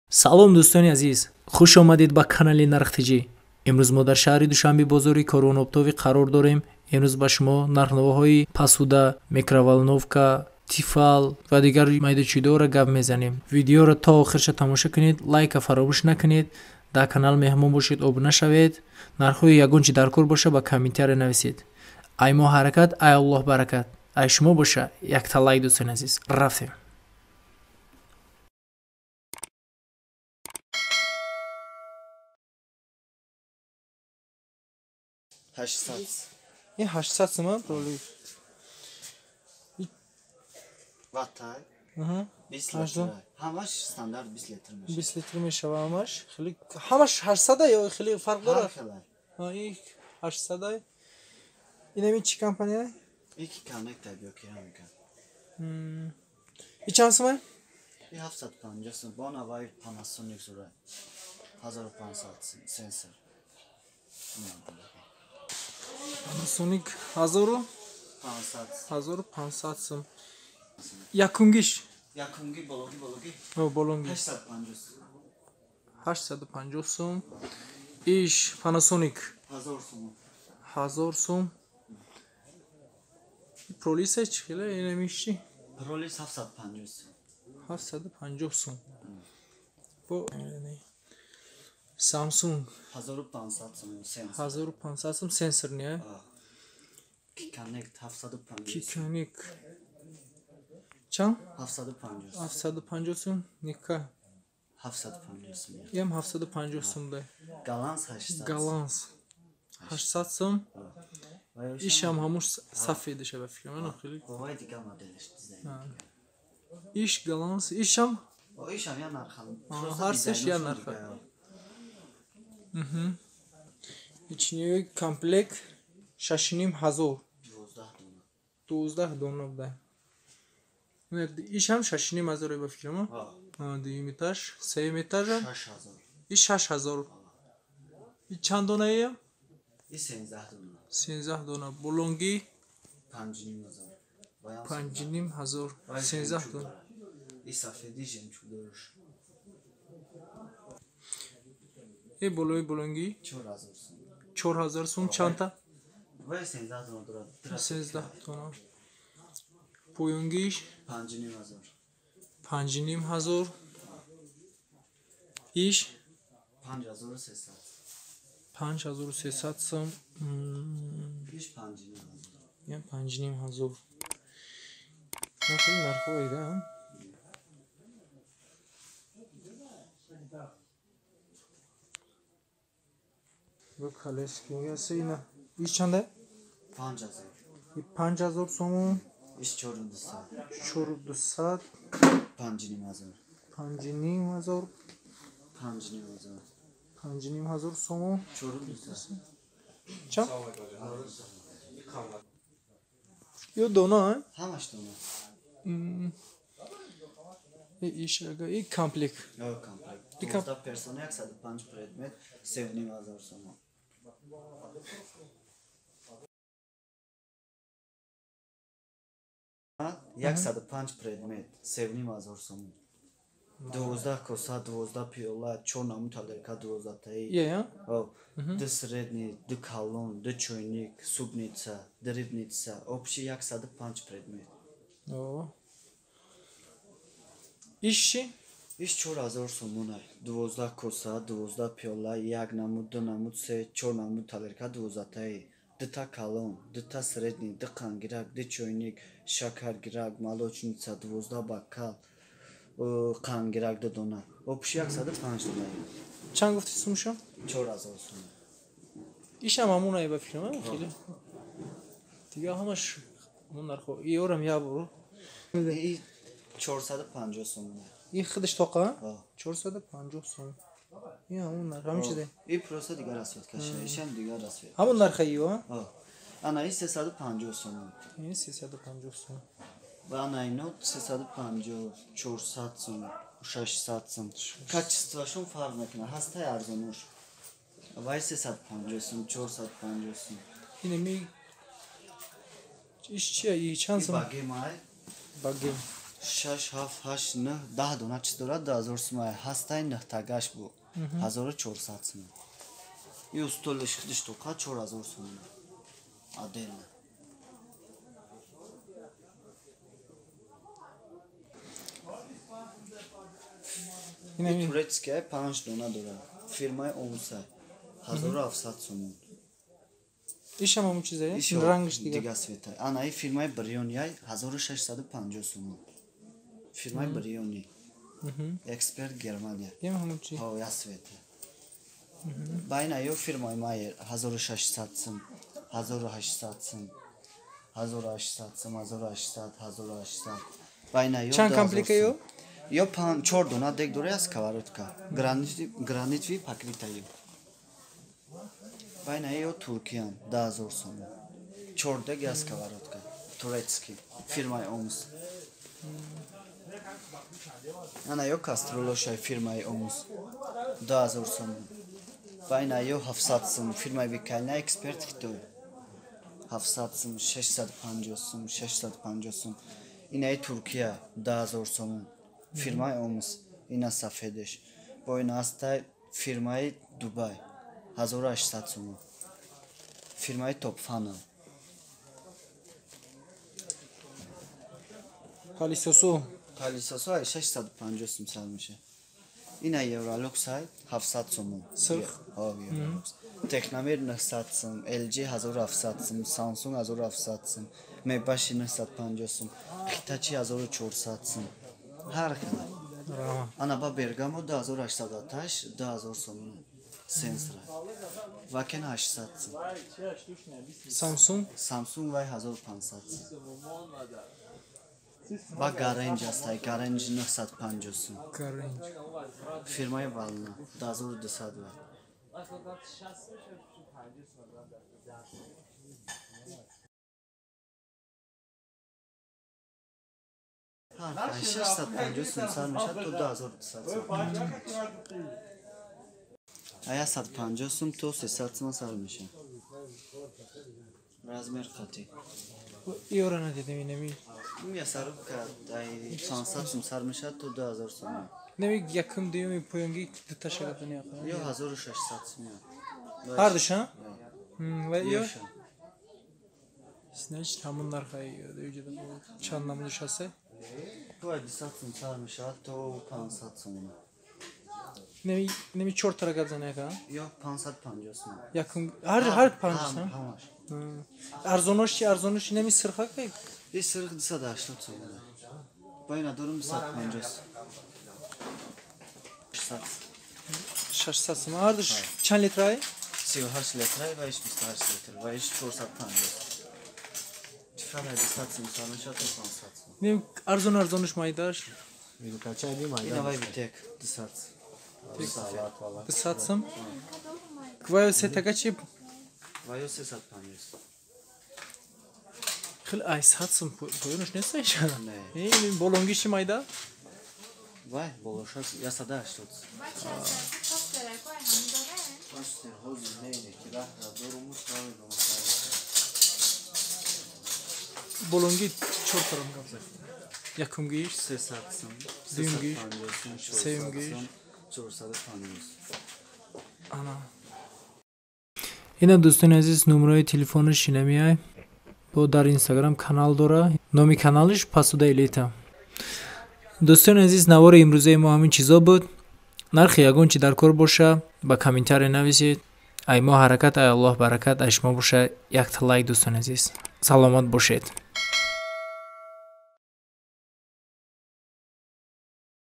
салом дӯстони азиз, хуш омадед ба канали нархтиҷӣ. имрӯз мо дар шаҳри душанбе бозори корвонобтовӣ қарор дорем. имрӯз ба шумо нархнавоҳои пасуда, микроволновка, тифал ва дигар майдачидора гап мезанем. Видеоро то охирша тамошо кунед, лайка фаромӯш накунед, дар канал меҳмон бошед, обуна шавед. нархҳои ягон чи дар кор боша ба комментаре нависед. ай мо ҳаракат, ай аллоҳ баракат, ай шумо боша якта лайк. дӯстони азиз, рафтем. 800 این 800 سومن رولی واتای 20 هشتاد. لیتر همش استاندارد 20 لیتر میشه 20 لیتر میشه همش خیلی همش 800 یا خیلی فرق هر داره خیلی این 800 این همین چی کمپانیه یکی کانکت بیو کیرامیکا این چند سومن این 750 سوم با نوای پاناسونیک زوره 1500 سنسور Panasonic 1000 500 1500 сум якунгиш якунги бологи болонги 850 сум иш Panasonic 1000 сум 1000 сум пролисеч хеле инемиши пролис 750 сум 750 сум бо Samsung 1500 сум сенсор 1500 сум сенсор не Kikanek 750 Kikanik чан 750 750 сум ника 750 сум ям 750 сум да галанс 800 галанс 800 сум ишам ҳамуш сафеда шава фикр ман хеле бовай дигар моделиш дизайн иш галанс ишам ишам я нархан ҳар сеш я нарха ични комплект 6500 12 дона да ишам 6500 ба фикр ман диметраш 3 метр 6000 иш 6000 иш чанд дона е иш 13 дона 13 дона болонги 5500 5500 13 дона иш сафеди жемчугдорш е болои болонги 4000 сум чанта вай 13 дона дорад 13 дона поёнгиш 5500 иш 5300 5300 сум иш 5500 я 5500 нахуй нархои да бо колески ясина иш чанда 5000 5000 сум иш 4200 4200 5500 5500 5500 5500 сум 4200 чанд ё дона ҳамаш дона иш ага и комплект ё комплект 12 персона 105 предмет 7500 сом 105 предмет 7500 сом 12 коса 12 пиёла 4 намуд талерка 12 таи я ду средний ду калон ду чойник супница дрибница общий 105 предмет о иши иш 4000 сом онай 12 коса 12 пиёла 1 намуд 2 намуд 3 4 намуд талерка 12 таи дута калон дута средний ду қангирак ду чойник шакаргирак молочница 12 бокал қангирак ду дона общий 105 дона чанд гуфти сумшо 4000 сом ишам ҳамуна ба фикр ман хеле дига ҳамаш ҳамун нархо иёрам я буро 450 сом ин худиш тоқа 450 сом ин ҳамун нарх ҳамин чизе ин просто дигар расвет каша ишам дигар расвет ҳамун нарха иё ана ин 350 сом ин 350 сом ва ана ино 350 400 сом 600 сом качествошон фарқ мекунад ҳастай арзонуш вай 350 сом 450 сом инеми иш чия и чанд сом баги май баги 6 7 8 9 10 дона чиз дорад 2000 сомай ҳастай 9 тагаш бу 1400 сомай ин устолиш худиш тоқа 4000 сомай отдельно ин турецкая 5 дона дорад фирмаи Омусай 1700 сомон ишам ҳамун чизае рангш дига света анаи фирмаи Брионяй 1650 сомон фирмаи Бриони эксперт Германия ям ҳамун чи ҳо я света байнаё фирмаи Майер 1600 сом 1800 сом 1800 сом 1800 1800 байнаё чанд комплика ё ё 4 дона дег дора аз сковородка гранитви покритаё байнаё Туркиян 2000 сом 4 дег аз сковородка турецкий фирмаи Омус анаё кастролошай фирмаи Омус 2000 сом байнаё 700 сом фирмаи Викайна эксперт Хитой 700 сом 650 сом 650 сом инаи Туркия 2000 сом фирмаи Омус ина сафедеш бо ин астай фирмаи Дубай 1800 сом фирмаи Топфана палисосо 650 сом сар меша ина Евролуксай 700 сом сирх Техномир 900 сом LG 1700 сом Samsung 1700 сом Мебаши 950 сом Хитачи 1400 сом ҳар қадар ана ба Бергамо 2800 2000 сом сенсора вакен 800 сом Samsung вай 1500 сом ба Гаренҷ астай Гаренҷ 950 сом фирмаи Вална 1200 вай ҳар 650 сом сар мешад то 2200 сом ая 150 сом то 300 сом сар мешад размер хати иёра надидем инами я сарубка ай 500 сом сар мешад то 2000 сом нами якум дуюми поёнги дуташагатани ақа ё 1600 сом ҳар душа ва ё значит ҳамун нархаи ёда чанд намудаш ҳаста то 200 сом сар мешад то 500 сом нами 4 тара гадзани ақа ё 550 сом якум ҳар 5 сом арзоноши нами сирхака ин сирх 280 сом ба ина дорум 250 600 сом ҳар душ чанд литрае 38 литрае ва иш 28 литр ва иш 450 чифара 200 сом сар мешад то 500 сом нами арзонаш майдаш ина вай витек 200 200 сом кваё сетагачи ва ё 350 хел ай 100 сом поёнош несташ не ин болонгиши майда вай болошак я 180 болонги 4 тарам гапза якум гиш 300 сом дуюм гиш 350 сеюм гиш 450 ана ина дӯстони азиз номерои телефони шинамиай бо дар Instagram канал дора номи каналиш Пасуда Элита дӯстони азиз навори имрӯзаи мо ҳамин чизо буд нархи ягон чи дар кор боша ба комментария нависед ай мо ҳаракат ай Аллоҳ баракат ай шумо боша як лайк дӯстони азиз саломат бошед